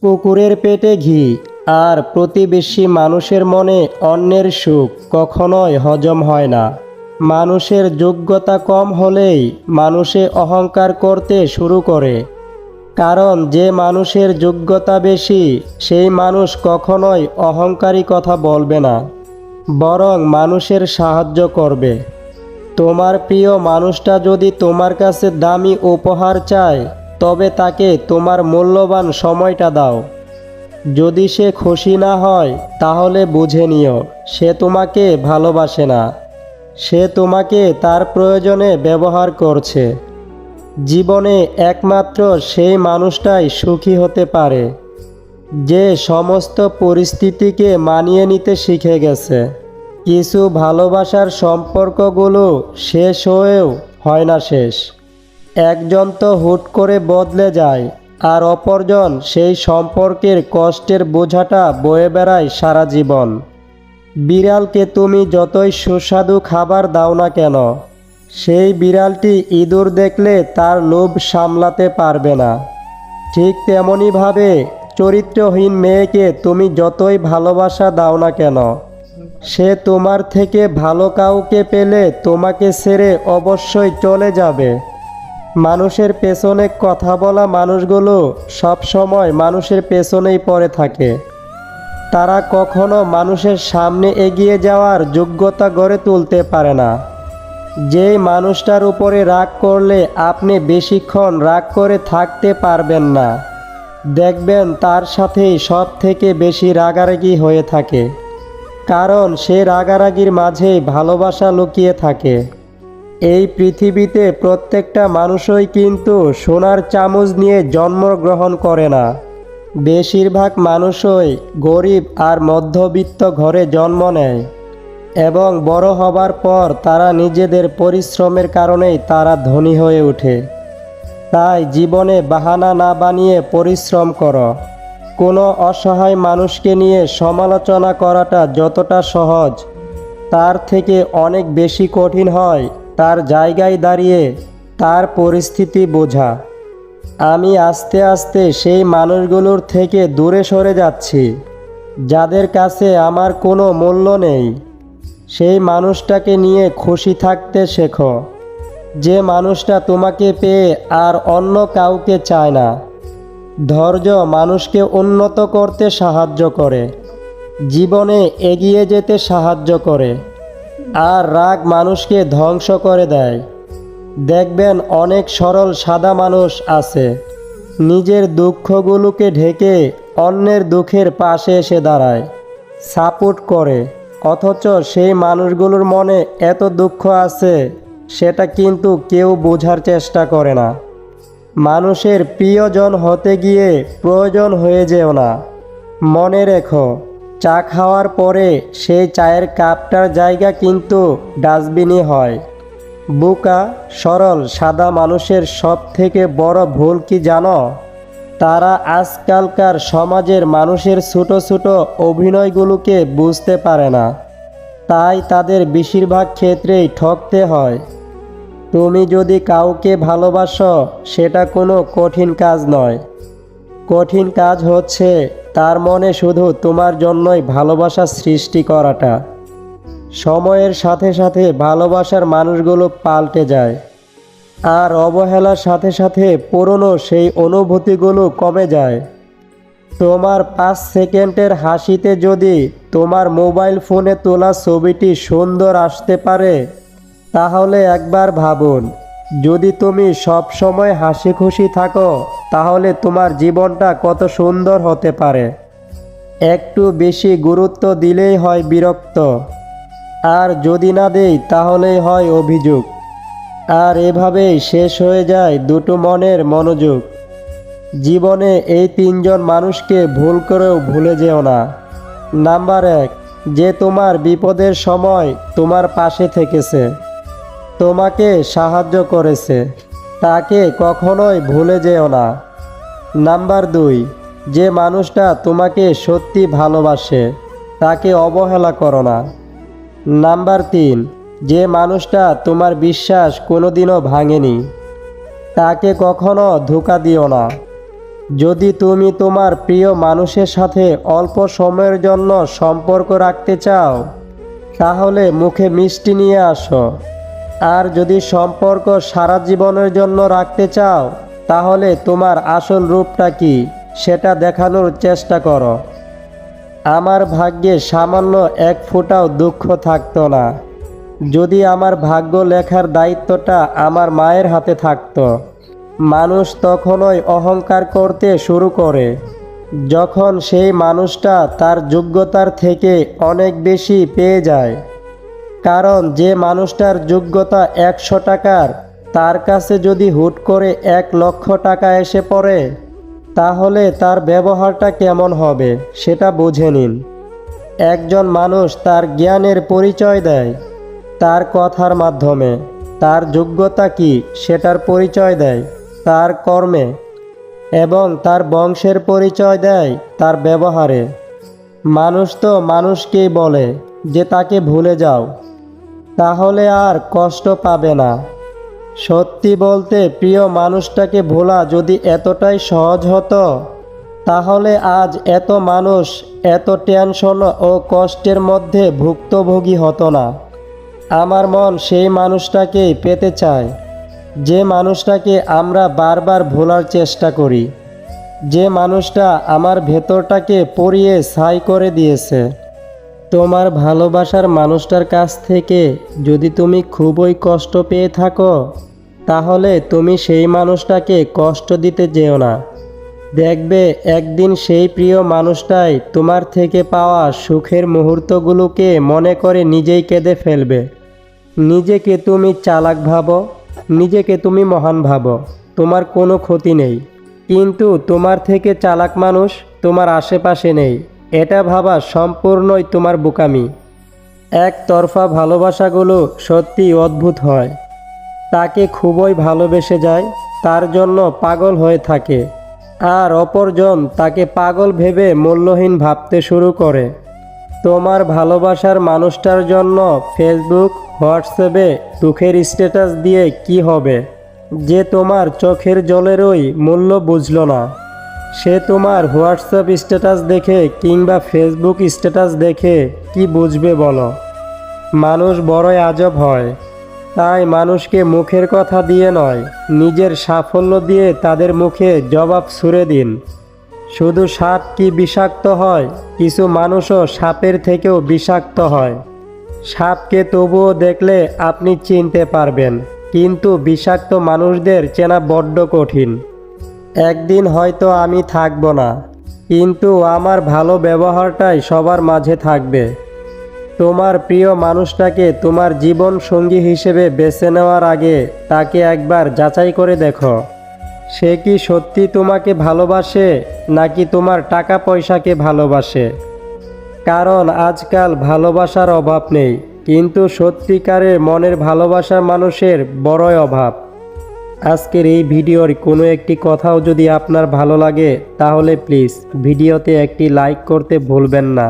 কুকুরের পেটে ঘি আর প্রতিবেশী মানুষের মনে অন্যের সুখ কখনোই হজম হয় না। মানুষের যোগ্যতা কম হলেই মানুষে অহংকার করতে শুরু করে। কারণ যে মানুষের যোগ্যতা বেশি সেই মানুষ কখনোই অহংকারী কথা বলবে না, বরং মানুষের সাহায্য করবে। তোমার প্রিয় মানুষটা যদি তোমার কাছে দামি উপহার চায়, তবে তাকে তোমার মূল্যবান সময়টা দাও। যদি সে খুশি না হয়, তাহলে বুঝে নিও সে তোমাকে ভালোবাসে না, সে তোমাকে তার প্রয়োজনে ব্যবহার করছে। জীবনে একমাত্র সেই মানুষটাই সুখী হতে পারে যে সমস্ত পরিস্থিতিকে মানিয়ে নিতে শিখে গেছে। কিছু ভালোবাসার সম্পর্কগুলো শেষ হয়েও হয় না শেষ। একজন তো হুট করে বদলে যায়, আর অপরজন সেই সম্পর্কের কষ্টের বোঝাটা বয়ে বেড়ায় সারা জীবন। বিড়ালকে তুমি যতই সুস্বাদু খাবার দাও না কেন, সেই বিড়ালটি ইঁদুর দেখলে তার লোভ সামলাতে পারবে না। ঠিক তেমনইভাবে চরিত্রহীন মেয়েকে তুমি যতই ভালোবাসা দাও না কেন, সে তোমার থেকে ভালো কাউকে পেলে তোমাকে ছেড়ে অবশ্যই চলে যাবে। মানুষের পেছনে কথা বলা মানুষগুলো সব সময় মানুষের পেছনেই পড়ে থাকে। তারা কখনো মানুষের সামনে এগিয়ে যাওয়ার যোগ্যতা গড়ে তুলতে পারে না। যেই মানুষটার উপরে রাগ করলে আপনি বেশিক্ষণ রাগ করে থাকতে পারবেন না, দেখবেন তার সাথেই সব থেকে বেশি রাগারাগি হয়ে থাকে। কারণ সে রাগারাগির মাঝেই ভালোবাসা লুকিয়ে থাকে। এই পৃথিবীতে প্রত্যেকটা মানুষই কিন্তু সোনার চামচ নিয়ে জন্মগ্রহণ করে না। বেশিরভাগ মানুষই গরিব আর মধ্যবিত্ত ঘরে জন্ম নেয়, এবং বড় হবার পর তারা নিজেদের পরিশ্রমের কারণেই তারা ধনী হয়ে ওঠে। তাই জীবনে বাহানা না বানিয়ে পরিশ্রম করো। কোনো অসহায় মানুষকে নিয়ে সমালোচনা করাটা যতটা সহজ, তার থেকে অনেক বেশি কঠিন হয় তার জায়গায় দাঁড়িয়ে তার পরিস্থিতি বোঝা। আমি আস্তে আস্তে সেই মানুষগুলোর থেকে দূরে সরে যাচ্ছি, যাদের কাছে আমার কোনো মূল্য নেই। সেই মানুষটাকে নিয়ে খুশি থাকতে শেখো, যে মানুষটা তোমাকে পেয়ে আর অন্য কাউকে চায় না। ধৈর্য মানুষকে উন্নত করতে সাহায্য করে, জীবনে এগিয়ে যেতে সাহায্য করে, আর রাগ মানুষকে ধ্বংস করে দেয়। দেখবেন অনেক সরল সাদা মানুষ আছে, নিজের দুঃখগুলোকে ঢেকে অন্যের দুঃখের পাশে এসে দাঁড়ায়, সাপোর্ট করে, অথচ সেই মানুষগুলোর মনে এত দুঃখ আছে সেটা কিন্তু কেউ বোঝার চেষ্টা করে না। মানুষের প্রিয়জন হতে গিয়ে প্রয়োজন হয়ে যেও না। মনে রেখো, চা খাওয়ার পরে সেই চায়ের কাপটার জায়গা কিন্তু ডাস্টবিনই হয়। বোকা সরল সাদা মানুষের সব থেকে বড় ভুল কি জানো? তারা আজকালকার সমাজের মানুষের ছোট ছোট অভিনয়গুলোকে বুঝতে পারে না, তাই তাদের বেশিরভাগ ক্ষেত্রেই ঠকতে হয়। তুমি যদি কাউকে ভালোবাসো, সেটা কোনো কঠিন কাজ নয়। কঠিন কাজ হচ্ছে তার মনে শুধু তোমার জন্যই ভালোবাসা সৃষ্টি করাটা। সময়ের সাথে সাথে ভালোবাসার মানুষগুলো পাল্টে যায়, আর অবহেলার সাথে সাথে পুরনো সেই অনুভূতিগুলো কমে যায়। তোমার 5 সেকেন্ডের হাসিতে যদি তোমার মোবাইল ফোনে তোলা ছবিটি সুন্দর আসতে পারে, তাহলে একবার ভাবুন, যদি তুমি সব সময় হাসি খুশি থাকো, তাহলে তোমার জীবনটা কত সুন্দর হতে পারে। একটু বেশি গুরুত্ব দিলেই হয় বিরক্ত, আর যদি না দেই তাহলেই হয় অভিযোগ। আর এভাবেই শেষ হয়ে যায় দুটো মনের মনোযোগ। জীবনে এই 3 জন মানুষকে ভুল করেও ভুলে যেও না। নাম্বার 1, যে তোমার বিপদের সময় তোমার পাশে থেকেছে, তোমাকে সাহায্য করেছে, তাকে কখনোই ভুলে যেও না। নাম্বার 2, যে মানুষটা তোমাকে সত্যি ভালোবাসে, তাকে অবহেলা করো না। নাম্বার 3, যে মানুষটা তোমার বিশ্বাস কোনোদিনও ভাঙেনি, তাকে কখনো ধোঁকা দিও না। যদি তুমি তোমার প্রিয় মানুষের সাথে অল্প সময়ের জন্য সম্পর্ক রাখতে চাও, তাহলে মুখে মিষ্টি নিয়ে আসো। আর যদি সম্পর্ক সারা জীবনের জন্য রাখতে চাও, তাহলে তোমার আসল রূপটা কি সেটা দেখানোর চেষ্টা করো। আমার ভাগ্যে সামান্য এক ফোঁটাও দুঃখ থাকতো না যদি আমার ভাগ্য লেখার দায়িত্বটা আমার মায়ের হাতে থাকতো। মানুষ তখনই অহংকার করতে শুরু করে যখন সেই মানুষটা তার যোগ্যতার থেকে অনেক বেশি পেয়ে যায়। কারণ যে মানুষটার যোগ্যতা 100 টাকার, তার কাছে যদি হুট করে 1,00,000 টাকা এসে পড়ে, তাহলে তার ব্যবহারটা কেমন হবে সেটা বুঝে নিন। একজন মানুষ তার জ্ঞানের পরিচয় দেয় তার কথার মাধ্যমে, তার যোগ্যতা কি সেটার পরিচয় দেয় তার কর্মে, এবং তার বংশের পরিচয় দেয় তার ব্যবহারে। মানুষ তো মানুষকেই বলে যে তাকে ভুলে যাও, তাহলে আর কষ্ট পাবে না। সত্যি বলতে, প্রিয় মানুষটাকে ভোলা যদি এতটাই সহজ হতো, তাহলে আজ এত মানুষ এত টেনশন ও কষ্টের মধ্যে ভুক্তভোগী হতো না। আমার মন সেই মানুষটাকেই পেতে চায়, যে মানুষটাকে আমরা বারবার ভোলার চেষ্টা করি, যে মানুষটা আমার ভেতরটাকে পুড়িয়ে ছাই করে দিয়েছে। তোমার ভালোবাসার মানুষটার কাছ থেকে যদি তুমি খুবই কষ্ট পেয়ে থাকো, তাহলে তুমি সেই মানুষটাকে কষ্ট দিতে যেও না। দেখবে একদিন সেই প্রিয় মানুষটাই তোমার থেকে পাওয়া সুখের মুহূর্তগুলোকে মনে করে নিজেই কেঁদে ফেলবে। নিজেকে তুমি চালাক ভাবো, নিজেকে তুমি মহান ভাবো, তোমার কোনো ক্ষতি নেই। কিন্তু তোমার থেকে চালাক মানুষ তোমার আশেপাশে নেই, এটা ভাবা সম্পূর্ণই তোমার বোকামি। একতরফা ভালোবাসাগুলো সত্যি অদ্ভুত হয়। তাকে খুবই ভালোবেসে যায়, তার জন্য পাগল হয়ে থাকে, আর অপরজন তাকে পাগল ভেবে মূল্যহীন ভাবতে শুরু করে। তোমার ভালোবাসার মানুষটার জন্য ফেসবুক, হোয়াটসঅ্যাপে দুঃখের স্ট্যাটাস দিয়ে কি হবে? যে তোমার চোখের জলেরই মূল্য বুঝলো না, সে তোমার হোয়াটসঅ্যাপ স্ট্যাটাস দেখে কিংবা ফেসবুক স্ট্যাটাস দেখে কি বুঝবে বলো? মানুষ বড়ই আজব হয়। তাই মানুষকে মুখের কথা দিয়ে নয়, নিজের সাফল্য দিয়ে তাদের মুখে জবাব ছুড়ে দিন। শুধু সাপ কি বিষাক্ত হয়? কিছু মানুষও সাপের থেকেও বিষাক্ত হয়। সাপকে তবুও দেখলে আপনি চিনতে পারবেন, কিন্তু বিষাক্ত মানুষদের চেনা বড্ড কঠিন। একদিন হয়তো আমি থাকবো না, কিন্তু আমার ভালো ব্যবহারটাই সবার মাঝে থাকবে। তোমার প্রিয় মানুষটাকে তোমার জীবন সঙ্গী হিসেবে বেছে নেওয়ার আগে তাকে একবার যাচাই করে দেখো, সে কি সত্যি তোমাকে ভালোবাসে নাকি তোমার টাকা পয়সাকে ভালোবাসে। কারণ আজকাল ভালোবাসার অভাব নেই, কিন্তু সত্যিকারের মনের ভালোবাসার মানুষের বড়ই অভাব। আজকের এই ভিডিওর কোনো একটি কথাও যদি আপনার ভালো লাগে, তাহলে প্লিজ ভিডিওতে একটি লাইক করতে ভুলবেন না।